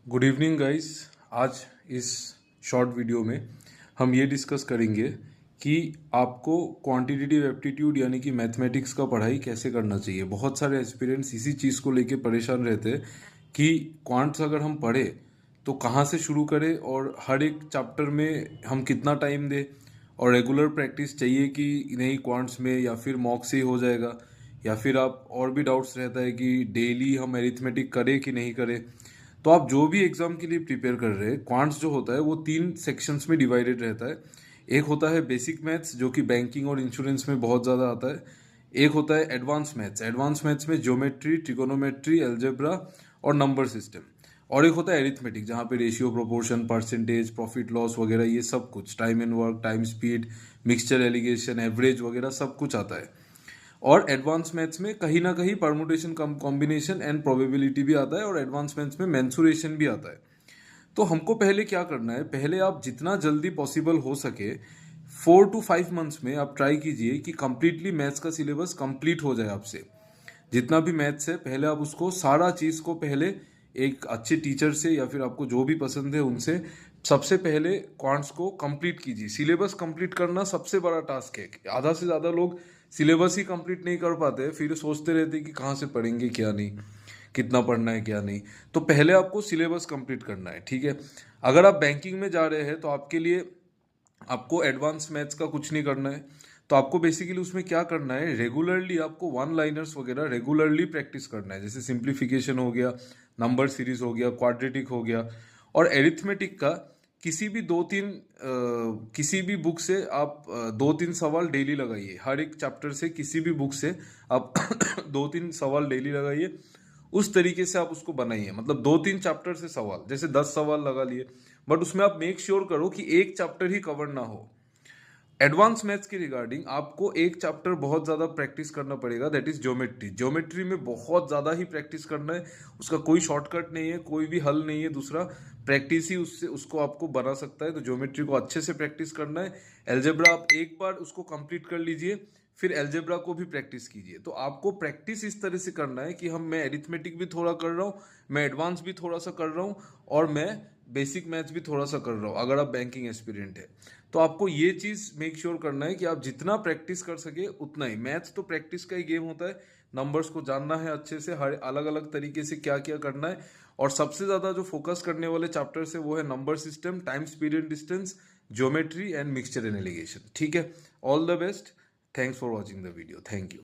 Good evening guys. आज इस short video में हम ये डिस्कस करेंगे कि आपको क्वांटिटेटिव एप्टीट्यूड यानी कि मैथमेटिक्स का पढ़ाई कैसे करना चाहिए। बहुत सारे एस्पिरेंट्स इसी चीज़ को लेके परेशान रहते हैं कि क्वांट्स अगर हम पढ़े तो कहाँ से शुरू करें और हर एक चैप्टर में हम कितना टाइम दें, और रेगुलर प्रैक्टिस चाहिए कि नहीं क्वांट्स में, या फिर मॉक से ही हो जाएगा, या फिर आप और भी डाउट्स रहता है कि डेली हम एरिथमेटिक करें कि नहीं करें। तो आप जो भी एग्जाम के लिए प्रिपेयर कर रहे हैं, क्वांट्स जो होता है वो 3 सेक्शंस में डिवाइडेड रहता है। एक होता है बेसिक मैथ्स जो कि बैंकिंग और इंश्योरेंस में बहुत ज़्यादा आता है। एक होता है एडवांस मैथ्स। एडवांस मैथ्स में ज्योमेट्री, ट्रिगोनोमेट्री, अलजेब्रा और नंबर सिस्टम। और एक होता है एरिथमेटिक जहाँ पे ratio, proportion, percentage, profit loss वगैरह ये सब कुछ, time and work, time speed, mixture allegation, average वगैरह सब कुछ आता है। और एडवांस मैथ्स में कहीं ना कहीं परमुटेशन, कॉम्बिनेशन एंड प्रोबेबिलिटी भी आता है, और एडवांस मैथ्स में मेंसुरेशन भी आता है। तो हमको पहले क्या करना है, पहले आप जितना जल्दी पॉसिबल हो सके 4 to 5 मंथ्स में आप ट्राई कीजिए कि कंप्लीटली मैथ्स का सिलेबस कंप्लीट हो जाए आपसे। जितना भी मैथ्स है पहले आप उसको सारा चीज़ को पहले एक अच्छे टीचर से या फिर आपको जो भी पसंद है उनसे सबसे पहले क्वांट्स को कंप्लीट कीजिए। सिलेबस कंप्लीट करना सबसे बड़ा टास्क है। आधा से ज़्यादा लोग सिलेबस ही कंप्लीट नहीं कर पाते, फिर सोचते रहते कि कहाँ से पढ़ेंगे क्या नहीं, कितना पढ़ना है क्या नहीं। तो पहले आपको सिलेबस कंप्लीट करना है, ठीक है। अगर आप बैंकिंग में जा रहे हैं तो आपके लिए आपको एडवांस मैथ्स का कुछ नहीं करना है। तो आपको बेसिकली उसमें क्या करना है, रेगुलरली आपको वन लाइनर्स वगैरह रेगुलरली प्रैक्टिस करना है। जैसे सिंप्लीफिकेशन हो गया, नंबर सीरीज हो गया, क्वाड्रेटिक हो गया। और एरिथमेटिक का किसी भी बुक से आप 2-3 सवाल डेली लगाइए। हर एक चैप्टर से किसी भी बुक से आप 2-3 सवाल डेली लगाइए। उस तरीके से आप उसको बनाइए, मतलब 2-3 चैप्टर से सवाल, जैसे 10 सवाल लगा लिए, बट उसमें आप मेक श्योर करो कि एक चैप्टर ही कवर ना हो। एडवांस मैथ्स के रिगार्डिंग आपको एक चैप्टर बहुत ज़्यादा प्रैक्टिस करना पड़ेगा, दैट इज ज्योमेट्री। ज्योमेट्री में बहुत ज़्यादा ही प्रैक्टिस करना है, उसका कोई शॉर्टकट नहीं है, कोई भी हल नहीं है दूसरा। प्रैक्टिस ही उससे उसको आपको बना सकता है। तो ज्योमेट्री को अच्छे से प्रैक्टिस करना है। एल्जेब्रा आप एक बार उसको कंप्लीट कर लीजिए, फिर एल्जेब्रा को भी प्रैक्टिस कीजिए। तो आपको प्रैक्टिस इस तरह से करना है कि मैं एरिथमेटिक भी थोड़ा कर रहा हूँ, मैं एडवांस भी थोड़ा सा कर रहा हूँ, और मैं बेसिक मैथ्स भी थोड़ा सा कर रहा हूँ अगर आप बैंकिंग एस्पिरेंट है। तो आपको ये चीज़ मेक श्योर करना है कि आप जितना प्रैक्टिस कर सके उतना ही। मैथ्स तो प्रैक्टिस का ही गेम होता है। नंबर्स को जानना है अच्छे से, हर अलग अलग तरीके से क्या क्या करना है। और सबसे ज़्यादा जो फोकस करने वाले चैप्टर्स है वो है number system, time, speed and distance, geometry and mixture and allegation, ठीक है। All the best. Thanks for watching the video. Thank you.